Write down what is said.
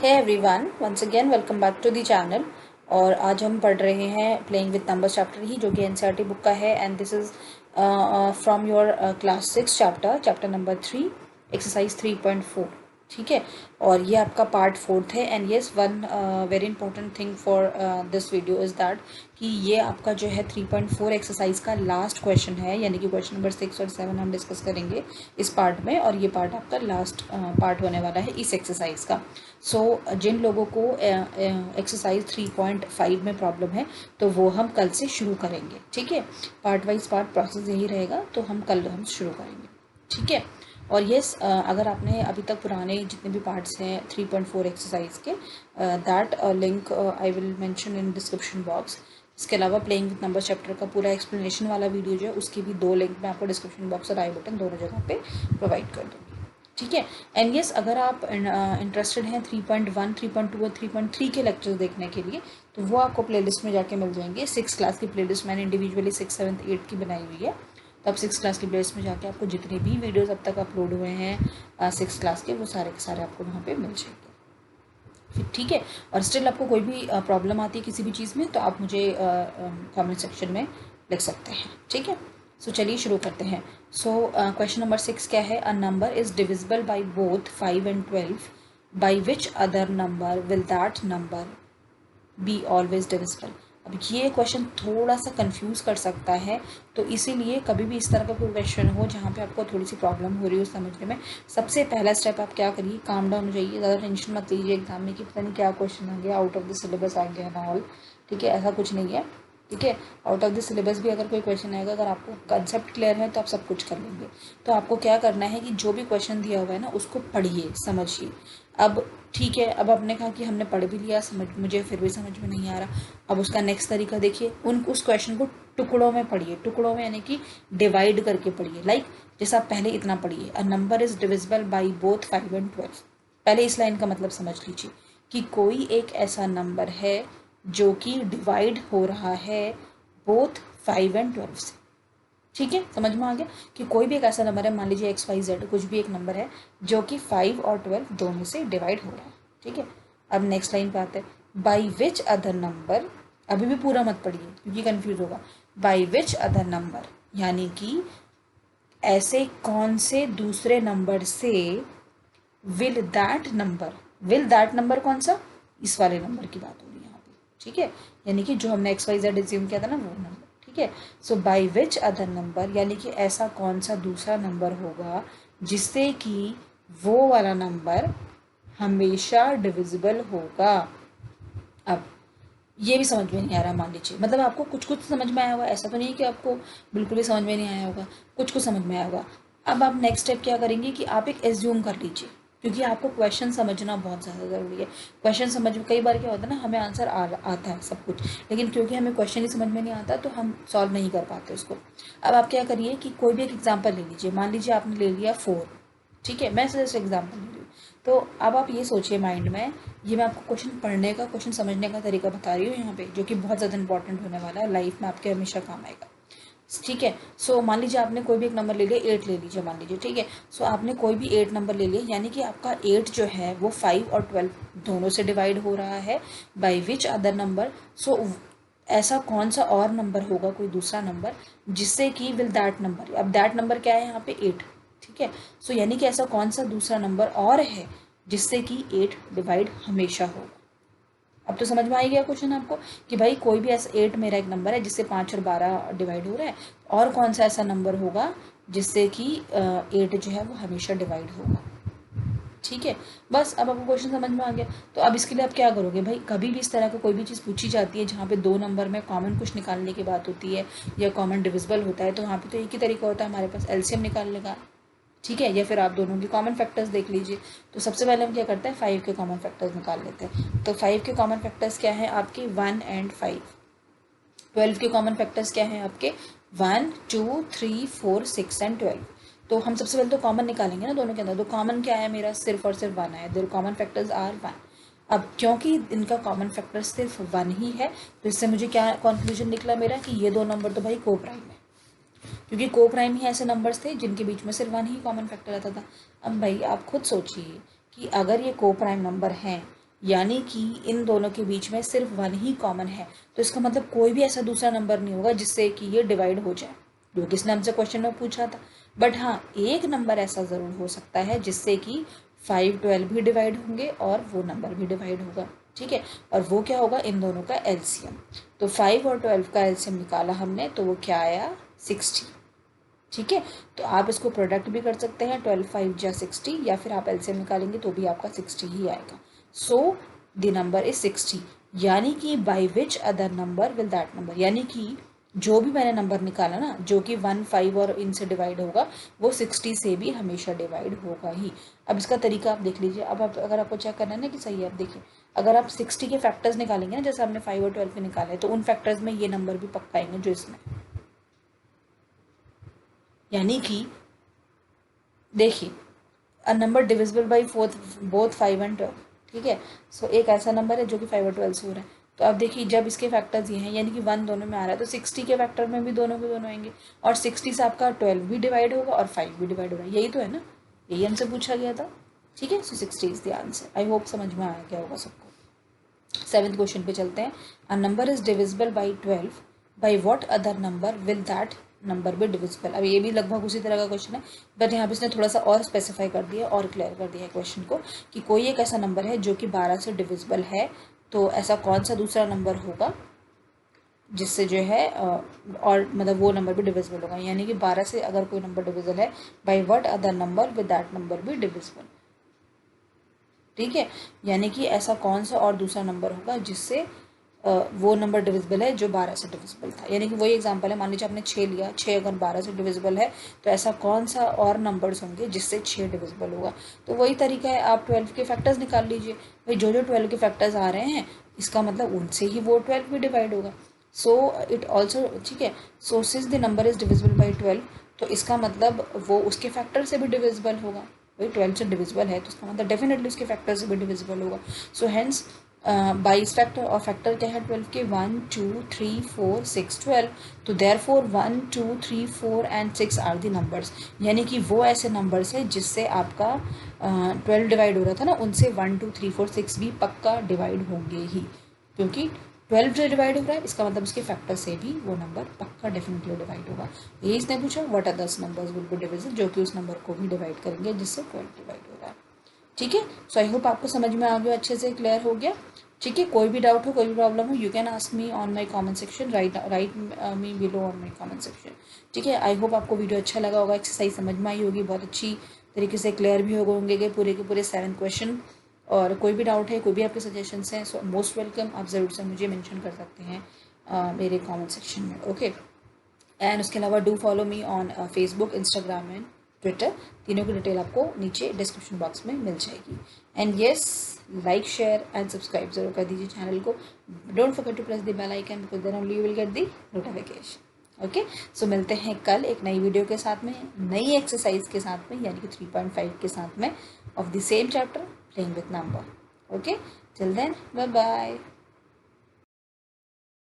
Hey everyone, once again welcome back to the channel. और आज हम पढ़ रहे हैं प्लेइंग विद नंबर्स चैप्टर ही, जो कि एनसीईआरटी बुक का है। And this is from your class 6 chapter number 3 exercise 3.4। ठीक है, और ये आपका पार्ट 4 है। And yes, one very important thing for this video is that कि ये आपका जो है 3.4 एक्सरसाइज का लास्ट क्वेश्चन है, यानी कि क्वेश्चन नंबर 6 और 7 हम डिस्कस करेंगे इस पार्ट में, और ये पार्ट आपका लास्ट पार्ट होने वाला है इस एक्सरसाइज का। सो जिन लोगों को एक्सरसाइज 3.5 में प्रॉब्लम है तो वो हम कल से शुरू करेंगे। ठीक है, पार्ट वाइज पार्ट प्रोसेस यही रहेगा, तो हम कल शुरू करेंगे। ठीक है, और यस, अगर आपने अभी तक पुराने जितने भी पार्ट्स हैं 3.4 एक्सरसाइज के, that link I will mention in description box. इसके अलावा प्लेइंग विद नंबर चैप्टर का पूरा एक्सप्लेनेशन वाला वीडियो जो है उसकी भी 2 लिंक मैं आपको डिस्क्रिप्शन बॉक्स और आई बटन दोनों जगह पे प्रोवाइड कर दूँगी। ठीक है, एंड यस, अगर आप इंटरेस्टेड हैं 3.1, 3.2 और 3.3 के लेक्चर्स देखने के लिए, तो वो आपको प्लेलिस्ट में जाके मिल जाएंगे। 6 क्लास की प्लेलिस्ट मैंने इंडिविजुअली 6, 7, 8 की बनाई हुई है, तो आप 6 क्लास की प्लेलिस्ट में जाके आपको जितने भी वीडियोस अब तक अपलोड हुए हैं 6 क्लास के, वो सारे के सारे आपको वहाँ पे मिल जाएंगे। ठीक है, और स्टिल आपको कोई भी प्रॉब्लम आती है किसी भी चीज़ में, तो आप मुझे कमेंट सेक्शन में लिख सकते हैं। ठीक है, सो चलिए शुरू करते हैं। सो क्वेश्चन नंबर 6 क्या है? A number is divisible by both 5 and 12, by which other number will that number be always divisible. अब ये क्वेश्चन थोड़ा सा कंफ्यूज कर सकता है, तो इसीलिए कभी भी इस तरह का कोई क्वेश्चन हो जहाँ पे आपको थोड़ी सी प्रॉब्लम हो रही हो समझने में, सबसे पहला स्टेप आप क्या करिए, काम डाउन हो जाइए। ज़्यादा टेंशन मत लीजिए एग्जाम में कि पता नहीं क्या क्वेश्चन आ गया, आउट ऑफ द सिलेबस आ गया ना ऑल। ठीक है, ऐसा कुछ नहीं है। ठीक है, आउट ऑफ द सिलेबस भी अगर कोई क्वेश्चन आएगा, अगर आपको कंसेप्ट क्लियर है तो आप सब कुछ कर लेंगे। तो आपको क्या करना है कि जो भी क्वेश्चन दिया हुआ है ना, उसको पढ़िए, समझिए। अब ठीक है, अब आपने कहा कि हमने पढ़ भी लिया, समझ मुझे फिर भी समझ में नहीं आ रहा। अब उसका नेक्स्ट तरीका देखिए, उस क्वेश्चन को टुकड़ों में पढ़िए। टुकड़ों में यानी कि डिवाइड करके पढ़िए। लाइक जैसा आप पहले इतना पढ़िए, a number is divisible by both 5 and 12। पहले इस लाइन का मतलब समझ लीजिए कि कोई एक ऐसा नंबर है जो कि डिवाइड हो रहा है बोथ 5 and 12 से। ठीक है, समझ में आ गया कि कोई भी एक ऐसा नंबर है, मान लीजिए XYZ कुछ भी एक नंबर है जो कि 5 और 12 दोनों से डिवाइड हो रहा है। ठीक है, अब नेक्स्ट लाइन पे आते हैं, बाई विच अदर नंबर। अभी भी पूरा मत पढ़िए क्योंकि कंफ्यूज होगा। बाई विच अदर नंबर यानी कि ऐसे कौन से दूसरे नंबर से विल दैट नंबर कौन सा? इस वाले नंबर की बात हो रही है यहाँ पे। ठीक है, यानी कि जो हमने XYZ एज्यूम किया था ना, वो नंबर। ठीक है, so by which other number यानी कि ऐसा कौन सा दूसरा नंबर होगा जिससे कि वो वाला नंबर हमेशा डिविजिबल होगा। अब ये भी समझ में नहीं आ रहा, मान लीजिए, मतलब आपको कुछ कुछ समझ में आया होगा, ऐसा तो नहीं है कि आपको बिल्कुल भी समझ में नहीं आया होगा, कुछ कुछ समझ में आया होगा। अब आप नेक्स्ट स्टेप क्या करेंगे कि आप एक एज्यूम कर लीजिए, क्योंकि आपको क्वेश्चन समझना बहुत ज़्यादा ज़रूरी है। क्वेश्चन समझ में कई बार क्या होता है ना, हमें आंसर आता है सब कुछ, लेकिन क्योंकि हमें क्वेश्चन ही समझ में नहीं आता तो हम सॉल्व नहीं कर पाते उसको। अब आप क्या करिए कि कोई भी एक एग्जाम्पल ले लीजिए। मान लीजिए आपने ले लिया 4। ठीक है, मैं जैसे एग्जाम्पल ले रही हूँ, तो अब आप ये सोचिए माइंड में, ये मैं आपको क्वेश्चन पढ़ने का, क्वेश्चन समझने का तरीका बता रही हूँ यहाँ पे, जो कि बहुत ज़्यादा इंपॉर्टेंट होने वाला है, लाइफ में आपके हमेशा काम आएगा। ठीक है, सो मान लीजिए आपने कोई भी एक नंबर ले लिया, 8 ले लीजिए मान लीजिए। ठीक है, सो आपने कोई भी 8 नंबर ले लिया, यानी कि आपका 8 जो है वो 5 और 12 दोनों से डिवाइड हो रहा है। बाई विच अदर नंबर, सो ऐसा कौन सा और नंबर होगा, कोई दूसरा नंबर, जिससे कि विल दैट नंबर, अब दैट नंबर क्या है यहाँ पे? 8। ठीक है, सो यानी कि ऐसा कौन सा दूसरा नंबर और है जिससे कि 8 डिवाइड हमेशा होगा। अब तो समझ में आ ही गया क्वेश्चन आपको कि भाई कोई भी ऐसा 8 मेरा एक नंबर है जिससे 5 और 12 डिवाइड हो रहा है, और कौन सा ऐसा नंबर होगा जिससे कि 8 जो है वो हमेशा डिवाइड होगा। ठीक है, बस अब आपको क्वेश्चन समझ में आ गया। तो अब इसके लिए आप क्या करोगे भाई, कभी भी इस तरह का कोई भी चीज़ पूछी जाती है जहाँ पे 2 नंबर में कॉमन कुछ निकालने की बात होती है या कॉमन डिविजिबल होता है, तो वहाँ पे तो एक ही तरीका होता है हमारे पास, एलसीएम निकालने का। ठीक है, या फिर आप दोनों के कॉमन फैक्टर्स देख लीजिए। तो सबसे पहले हम क्या करते हैं, 5 के कॉमन फैक्टर्स निकाल लेते हैं। तो 5 के कॉमन फैक्टर्स क्या है आपके? 1 and 5। 12 के कॉमन फैक्टर्स क्या हैं आपके? 1, 2, 3, 4, 6 and 12। तो हम सबसे पहले तो कॉमन निकालेंगे ना दोनों के अंदर। तो कॉमन क्या है मेरा? सिर्फ और सिर्फ 1 है। Their common factors are 1। अब क्योंकि इनका कॉमन फैक्टर सिर्फ 1 ही है, तो इससे मुझे क्या कंक्लूजन निकला मेरा कि ये 2 नंबर तो भाई को प्राइम है, क्योंकि को प्राइम ही ऐसे नंबर्स थे जिनके बीच में सिर्फ 1 ही कॉमन फैक्टर आता था। अब भाई आप खुद सोचिए कि अगर ये को प्राइम नंबर हैं, यानी कि इन दोनों के बीच में सिर्फ 1 ही कॉमन है, तो इसका मतलब कोई भी ऐसा दूसरा नंबर नहीं होगा जिससे कि ये डिवाइड हो जाए, जो किसने हमसे क्वेश्चन में पूछा था। बट हाँ, एक नंबर ऐसा ज़रूर हो सकता है जिससे कि 5, 12 भी डिवाइड होंगे और वो नंबर भी डिवाइड होगा, ठीक है। और वो क्या होगा, इन दोनों का एलसीएम। तो 5 और 12 का एलसीएम निकाला हमने, तो वो क्या आया, 60, ठीक है। तो आप इसको प्रोडक्ट भी कर सकते हैं, 12 5 जा 60, या फिर आप एलसीएम निकालेंगे तो भी आपका 60 ही आएगा। सो द नंबर इज 60, यानी कि by which other number will that number, यानी कि जो भी मैंने नंबर निकाला ना, जो कि 1, 5 और इनसे डिवाइड होगा, वो 60 से भी हमेशा डिवाइड होगा ही। अब इसका तरीका आप देख लीजिए। अब आप अगर आपको चेक करना है ना कि सही है, आप देखिए, अगर आप 60 के फैक्टर्स निकालेंगे ना, जैसे हमने 5 और 12 के निकाले, तो उन फैक्टर्स में ये नंबर भी पक्का आएंगे जो इसमें, यानी कि देखिए, a number divisible by both 5 and 12, ठीक है। सो एक ऐसा नंबर है जो कि 5 और 12 से हो रहा है। तो अब देखिए, जब इसके फैक्टर्स ये हैं, यानी कि 1 दोनों में आ रहा है, तो 60 के फैक्टर में भी दोनों के दोनों आएंगे, और 60 से आपका 12 भी डिवाइड होगा और 5 भी डिवाइड होगा, यही तो है ना, यही हमसे पूछा गया था, ठीक है। सो 60 is the answer. I hope समझ में आया क्या होगा सबको। 7th क्वेश्चन पे चलते हैं। A number is divisible by 12, by what other number will that number भी डिविजिबल। अब ये भी लगभग उसी तरह का क्वेश्चन है, बट यहाँ पे इसने थोड़ा सा और स्पेसिफाई कर दिया और क्लियर कर दिया है क्वेश्चन को, कि कोई एक ऐसा नंबर है जो कि 12 से डिविजिबल है, तो ऐसा कौन सा दूसरा नंबर होगा जिससे जो है और मतलब वो नंबर भी डिविजिबल होगा, यानी कि 12 से अगर कोई नंबर डिविजिबल है, by what other number with that number भी डिविजिबल, ठीक है। यानी कि ऐसा कौन सा और दूसरा नंबर होगा जिससे वो नंबर डिविजिबल है जो 12 से डिविजिबल था। यानी कि वही एग्जांपल है, मान लीजिए आपने 6 लिया, 6 अगर 12 से डिविजिबल है, तो ऐसा कौन सा और नंबर्स होंगे जिससे 6 डिविजिबल होगा। तो वही तरीका है, आप 12 के फैक्टर्स निकाल लीजिए, भाई जो जो 12 के फैक्टर्स आ रहे हैं, इसका मतलब उनसे ही वो 12 भी डिवाइड होगा। सो इट ऑल्सो, ठीक है। So since the number is divisible by 12, तो इसका मतलब वो उसके फैक्टर से भी डिविजिबल होगा, भाई 12 से डिविजिबल है तो उसका मतलब डेफिनेटली उसके फैक्टर से भी डिविजिबल होगा। सो हेंस बाईस फैक्टर, और फैक्टर क्या है 12 के, 1 2 3 4 6 12, तो therefore 1 2 3 4 and 6 are the numbers, यानी कि वो ऐसे नंबर्स है जिससे आपका 12 डिवाइड हो रहा था ना, उनसे 1 2 3 4 6 भी पक्का डिवाइड होंगे ही, क्योंकि 12 जो डिवाइड हो रहा है, इसका मतलब उसके फैक्टर से भी वो नंबर पक्का डेफिनेटली डिवाइड होगा। यही इसने पूछा, what are 10 numbers will be divisible, जो कि उस नंबर को भी डिवाइड करेंगे जिससे 12 डिवाइड हो रहा है, ठीक है। सो आई होप आपको समझ में आ गया, अच्छे से क्लियर हो गया, ठीक है। कोई भी डाउट हो, कोई भी प्रॉब्लम हो, you can ask me on my comment section, right me below on my comment section, ठीक है। आई होप आपको वीडियो अच्छा लगा होगा, एक्सरसाइज समझ में आई होगी, बहुत अच्छी तरीके से क्लियर भी हो होंगे के पूरे 7 क्वेश्चन। और कोई भी डाउट है, कोई भी आपके सजेशंस हैं, सो मोस्ट वेलकम, आप ज़रूर से मुझे मेंशन कर सकते हैं मेरे कमेंट सेक्शन में, ओके। एंड उसके अलावा do follow me on Facebook, Instagram and Twitter, तीनों की डिटेल आपको नीचे डिस्क्रिप्शन बॉक्स में मिल जाएगी। And yes, like share and subscribe जरूर कर दीजिए चैनल को। Don't forget to press the bell icon, because then only you will get the notification, okay. So मिलते हैं कल एक नई वीडियो के साथ में, नई एक्सरसाइज के साथ में, यानी कि 3.5 के साथ में, of the same chapter, playing with number, okay. Till then, bye bye.